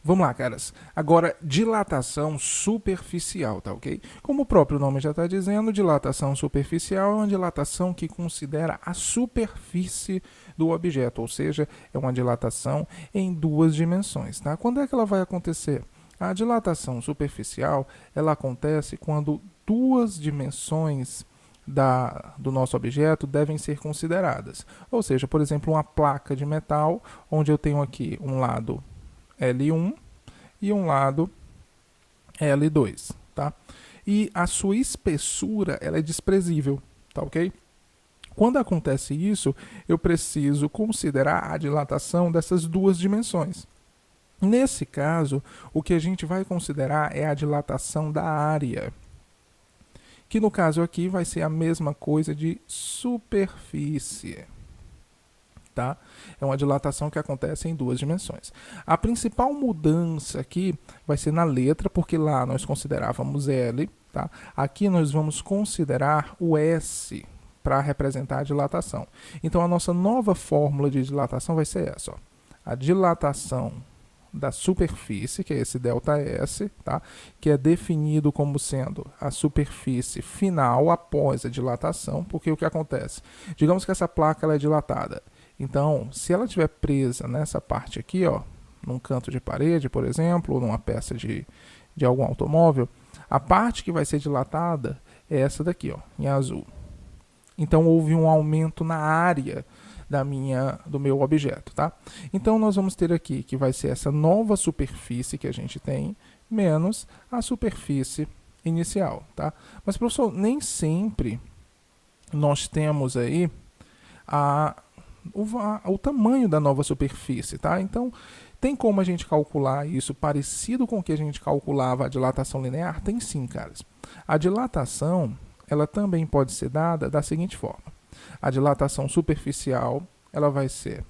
Vamos lá, caras. Agora, dilatação superficial, tá ok? Como o próprio nome já está dizendo, dilatação superficial é uma dilatação que considera a superfície do objeto, ou seja, é uma dilatação em duas dimensões, tá? Quando é que ela vai acontecer? A dilatação superficial, ela acontece quando duas dimensões do nosso objeto devem ser consideradas. Ou seja, por exemplo, uma placa de metal, onde eu tenho aqui um lado L1 e um lado L2, tá? E a sua espessura, ela é desprezível, tá ok? Quando acontece isso, eu preciso considerar a dilatação dessas duas dimensões. Nesse caso, o que a gente vai considerar é a dilatação da área, que no caso aqui vai ser a mesma coisa de superfície. Tá? É uma dilatação que acontece em duas dimensões. A principal mudança aqui vai ser na letra, porque lá nós considerávamos L, tá? Aqui nós vamos considerar o S para representar a dilatação. Então a nossa nova fórmula de dilatação vai ser essa, ó. A dilatação da superfície, que é esse ΔS, tá? Que é definido como sendo a superfície final após a dilatação, porque o que acontece? Digamos que essa placa ela é dilatada. Então, se ela estiver presa nessa parte aqui, ó, num canto de parede, por exemplo, ou numa peça de algum automóvel, a parte que vai ser dilatada é essa daqui, ó, em azul. Então, houve um aumento na área do meu objeto, tá? Então, nós vamos ter aqui que vai ser essa nova superfície que a gente tem, menos a superfície inicial, tá? Mas, professor, nem sempre nós temos aí o tamanho da nova superfície, tá? Então, tem como a gente calcular isso parecido com o que a gente calculava a dilatação linear? Tem sim, caras. A dilatação, ela também pode ser dada da seguinte forma. A dilatação superficial, ela vai ser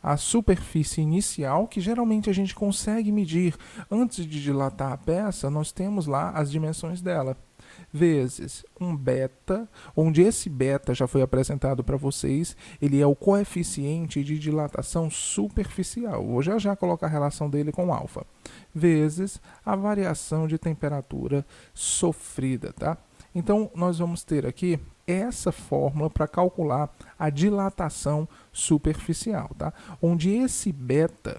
a superfície inicial, que geralmente a gente consegue medir antes de dilatar a peça, nós temos lá as dimensões dela, vezes um beta, onde esse beta já foi apresentado para vocês, ele é o coeficiente de dilatação superficial, vou já colocar a relação dele com alfa, vezes a variação de temperatura sofrida, tá? Então, nós vamos ter aqui essa fórmula para calcular a dilatação superficial, tá? Onde esse beta,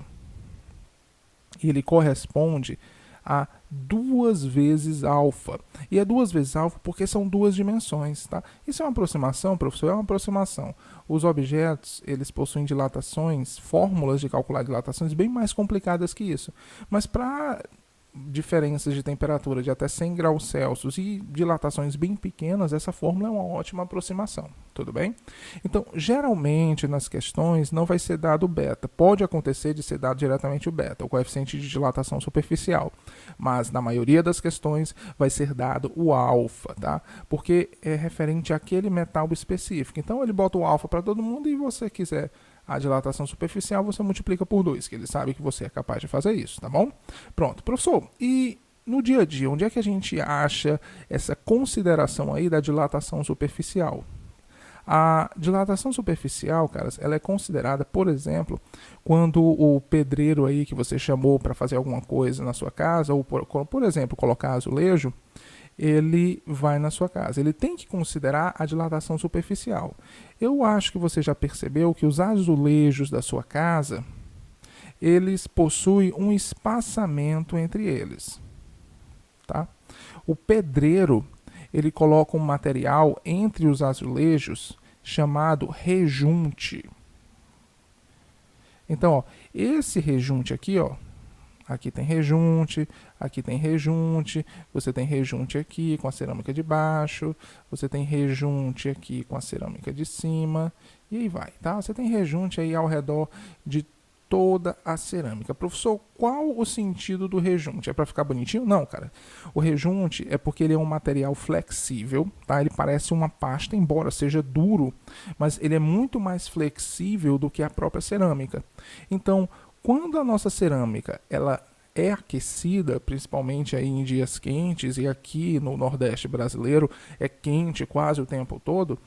ele corresponde a 2 vezes alfa. E é 2 vezes alfa porque são duas dimensões, tá? Isso é uma aproximação, professor? É uma aproximação. Os objetos, eles possuem dilatações, fórmulas de calcular dilatações bem mais complicadas que isso. Mas para diferenças de temperatura de até 100 graus Celsius e dilatações bem pequenas, essa fórmula é uma ótima aproximação, tudo bem? Então, geralmente nas questões não vai ser dado o beta, pode acontecer de ser dado diretamente o beta, o coeficiente de dilatação superficial, mas na maioria das questões vai ser dado o alfa, tá? Porque é referente àquele metal específico, então ele bota o alfa para todo mundo e você quiser a dilatação superficial, você multiplica por 2, que ele sabe que você é capaz de fazer isso, tá bom? Pronto, professor, e no dia a dia, onde é que a gente acha essa consideração aí da dilatação superficial? A dilatação superficial, caras, ela é considerada, por exemplo, quando o pedreiro aí que você chamou para fazer alguma coisa na sua casa, ou por exemplo, colocar azulejo, ele vai na sua casa. Ele tem que considerar a dilatação superficial. Eu acho que você já percebeu que os azulejos da sua casa, eles possuem um espaçamento entre eles, tá? O pedreiro, ele coloca um material entre os azulejos chamado rejunte. Então, ó, esse rejunte aqui, ó, aqui tem rejunte, você tem rejunte aqui com a cerâmica de baixo, você tem rejunte aqui com a cerâmica de cima, e aí vai, tá? Você tem rejunte aí ao redor de toda a cerâmica. Professor, qual o sentido do rejunte? É para ficar bonitinho? Não, cara. O rejunte é porque ele é um material flexível, tá? Ele parece uma pasta, embora seja duro, mas ele é muito mais flexível do que a própria cerâmica. Então, quando a nossa cerâmica ela é aquecida, principalmente aí em dias quentes, e aqui no Nordeste brasileiro é quente quase o tempo todo,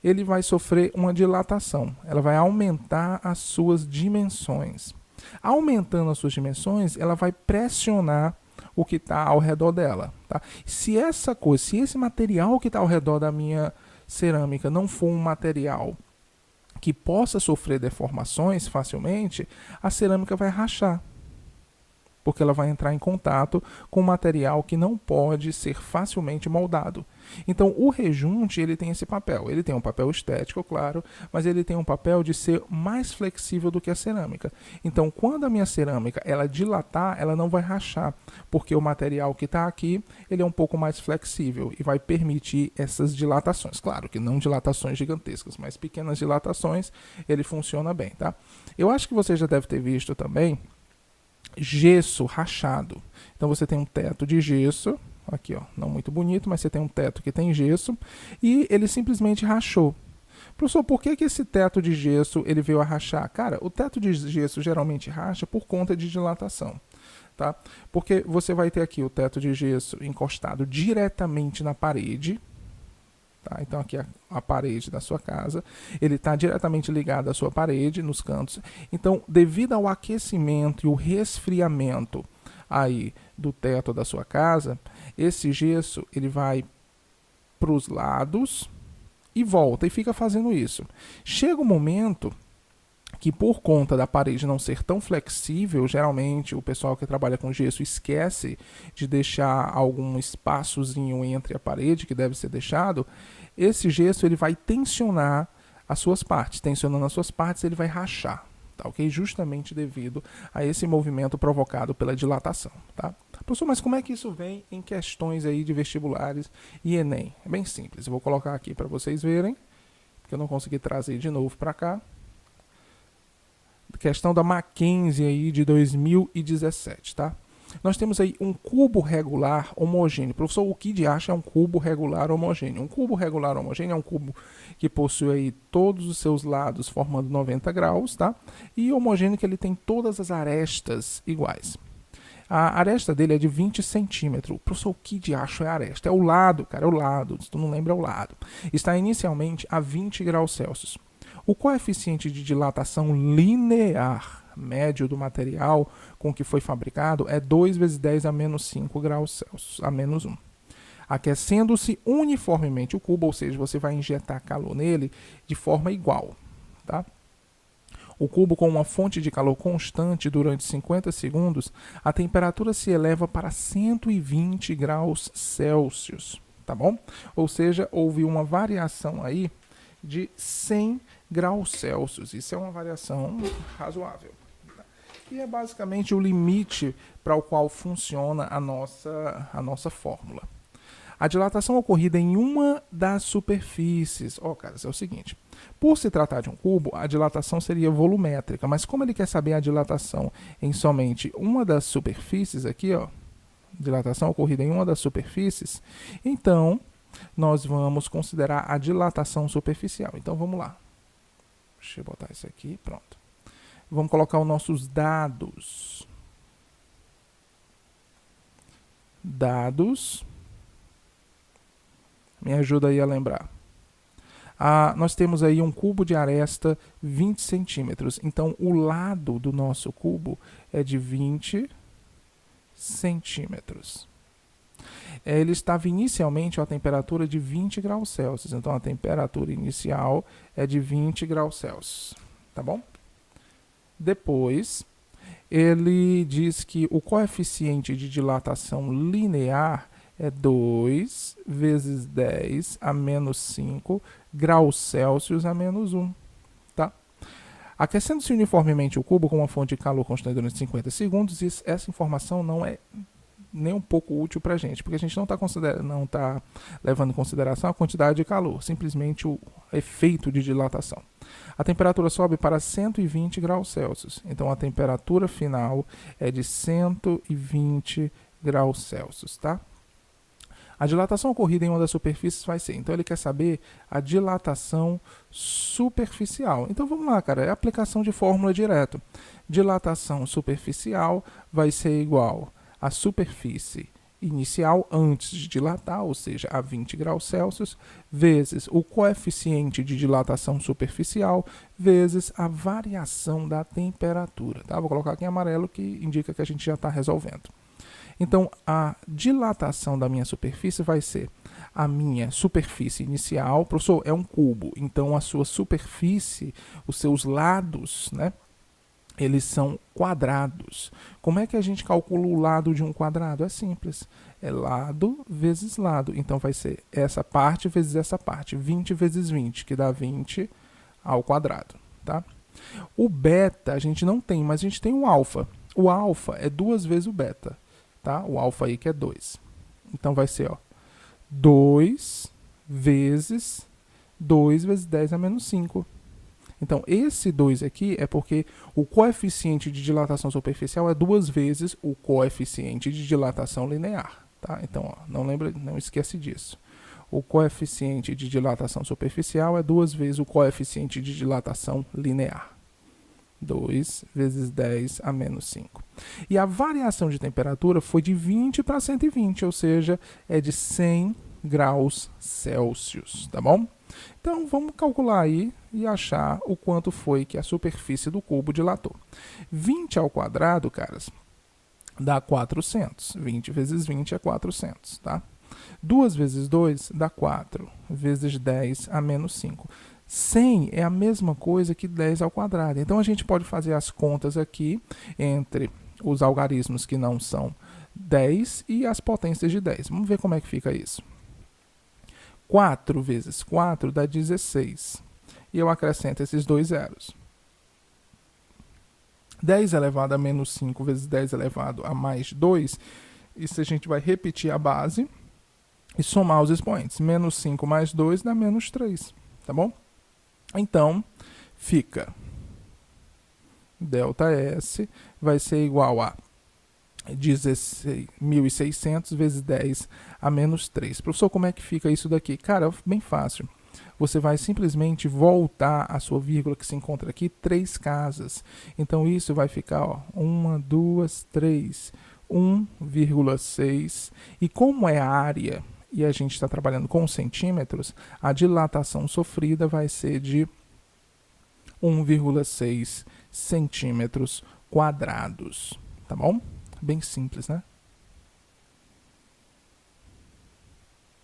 ele vai sofrer uma dilatação, ela vai aumentar as suas dimensões. Aumentando as suas dimensões, ela vai pressionar o que está ao redor dela. Tá? Se esse material que está ao redor da minha cerâmica não for um material que possa sofrer deformações facilmente, a cerâmica vai rachar, porque ela vai entrar em contato com material que não pode ser facilmente moldado. Então, o rejunte, ele tem esse papel. Ele tem um papel estético, claro, mas ele tem um papel de ser mais flexível do que a cerâmica. Então, quando a minha cerâmica ela dilatar, ela não vai rachar, porque o material que está aqui, ele é um pouco mais flexível e vai permitir essas dilatações. Claro que não dilatações gigantescas, mas pequenas dilatações, ele funciona bem, tá? Eu acho que você já deve ter visto também gesso rachado. Então você tem um teto de gesso, aqui ó, não muito bonito, mas você tem um teto que tem gesso e ele simplesmente rachou. Professor, por que esse teto de gesso ele veio a rachar? Cara, o teto de gesso geralmente racha por conta de dilatação. Tá? Porque você vai ter aqui o teto de gesso encostado diretamente na parede. Tá? Então aqui a parede da sua casa, ele está diretamente ligado à sua parede, nos cantos. Então, devido ao aquecimento e o resfriamento aí do teto da sua casa, esse gesso ele vai para os lados e volta e fica fazendo isso. Chega um momento que, por conta da parede não ser tão flexível, geralmente o pessoal que trabalha com gesso esquece de deixar algum espaçozinho entre a parede que deve ser deixado. Esse gesso ele vai tensionar as suas partes. Tensionando as suas partes, ele vai rachar. Tá, okay? Justamente devido a esse movimento provocado pela dilatação. Tá? Professor, mas como é que isso vem em questões aí de vestibulares e Enem? É bem simples. Eu vou colocar aqui para vocês verem, porque eu não consegui trazer de novo para cá. Questão da Mackenzie aí de 2017, tá? Nós temos aí um cubo regular homogêneo. Professor, o que de acha é um cubo regular homogêneo? Um cubo regular homogêneo é um cubo que possui aí todos os seus lados formando 90 graus, tá? E homogêneo que ele tem todas as arestas iguais. A aresta dele é de 20 centímetros. Professor, o que de acho é a aresta? É o lado, cara, é o lado. Se tu não lembra, é o lado. Está inicialmente a 20 graus Celsius. O coeficiente de dilatação linear médio do material com que foi fabricado é 2 vezes 10 a menos 5 graus Celsius, a menos 1. Aquecendo-se uniformemente o cubo, ou seja, você vai injetar calor nele de forma igual. Tá? O cubo com uma fonte de calor constante durante 50 segundos, a temperatura se eleva para 120 graus Celsius. Tá bom? Ou seja, houve uma variação aí de 100 graus Celsius. Isso é uma variação razoável. E é basicamente o limite para o qual funciona a nossa fórmula. A dilatação ocorrida em uma das superfícies. Caras, é o seguinte. Por se tratar de um cubo, a dilatação seria volumétrica. Mas como ele quer saber a dilatação em somente uma das superfícies aqui, ó, dilatação ocorrida em uma das superfícies, então nós vamos considerar a dilatação superficial. Então, vamos lá. Deixa eu botar isso aqui, pronto. Vamos colocar os nossos dados. Dados. Me ajuda aí a lembrar. Nós temos aí um cubo de aresta 20 centímetros. Então, o lado do nosso cubo é de 20 centímetros. Ele estava inicialmente a temperatura de 20 graus Celsius. Então, a temperatura inicial é de 20 graus Celsius. Tá bom? Depois, ele diz que o coeficiente de dilatação linear é 2 vezes 10 a menos 5 graus Celsius a menos 1. Tá? Aquecendo-se uniformemente o cubo com uma fonte de calor constante durante 50 segundos, essa informação não é nem um pouco útil para a gente, porque a gente não está levando em consideração a quantidade de calor, simplesmente o efeito de dilatação. A temperatura sobe para 120 graus Celsius, então a temperatura final é de 120 graus Celsius, tá? A dilatação ocorrida em uma das superfícies vai ser, então ele quer saber a dilatação superficial. Então vamos lá, cara, é aplicação de fórmula direto. Dilatação superficial vai ser igual a superfície inicial antes de dilatar, ou seja, a 20 graus Celsius, vezes o coeficiente de dilatação superficial, vezes a variação da temperatura. Tá? Vou colocar aqui em amarelo, que indica que a gente já está resolvendo. Então, a dilatação da minha superfície vai ser a minha superfície inicial. Professor, é um cubo, então a sua superfície, os seus lados, né? Eles são quadrados. Como é que a gente calcula o lado de um quadrado? É simples. É lado vezes lado. Então, vai ser essa parte vezes essa parte. 20 vezes 20, que dá 20 ao quadrado. Tá? O beta a gente não tem, mas a gente tem o alfa. O alfa é 2 vezes o beta. Tá? O alfa aí que é 2. Então, vai ser 2 vezes 10 a menos 5. Então, esse 2 aqui é porque o coeficiente de dilatação superficial é 2 vezes o coeficiente de dilatação linear. Tá? Então, não esquece disso. O coeficiente de dilatação superficial é 2 vezes o coeficiente de dilatação linear. 2 vezes 10 a menos 5. E a variação de temperatura foi de 20 para 120, ou seja, é de 100 graus Celsius, tá bom? Então, vamos calcular aí e achar o quanto foi que a superfície do cubo dilatou. 20 ao quadrado, caras, dá 400. 20 vezes 20 é 400, tá? 2 vezes 2 dá 4, vezes 10 a menos 5. 100 é a mesma coisa que 10 ao quadrado. Então, a gente pode fazer as contas aqui entre os algarismos que não são 10 e as potências de 10. Vamos ver como é que fica isso. 4 vezes 4 dá 16. E eu acrescento esses dois zeros. 10 elevado a menos 5 vezes 10 elevado a mais 2. Isso a gente vai repetir a base e somar os expoentes. Menos 5 mais 2 dá menos 3. Tá bom? Então, fica ΔS vai ser igual a 16.600 vezes 10 a menos 3. Professor, como é que fica isso daqui? Cara, bem fácil. Você vai simplesmente voltar a sua vírgula que se encontra aqui 3 casas. Então, isso vai ficar 1, 2, 3, 1,6. E como é a área e a gente está trabalhando com centímetros, a dilatação sofrida vai ser de 1,6 centímetros quadrados. Tá bom? Bem simples, né?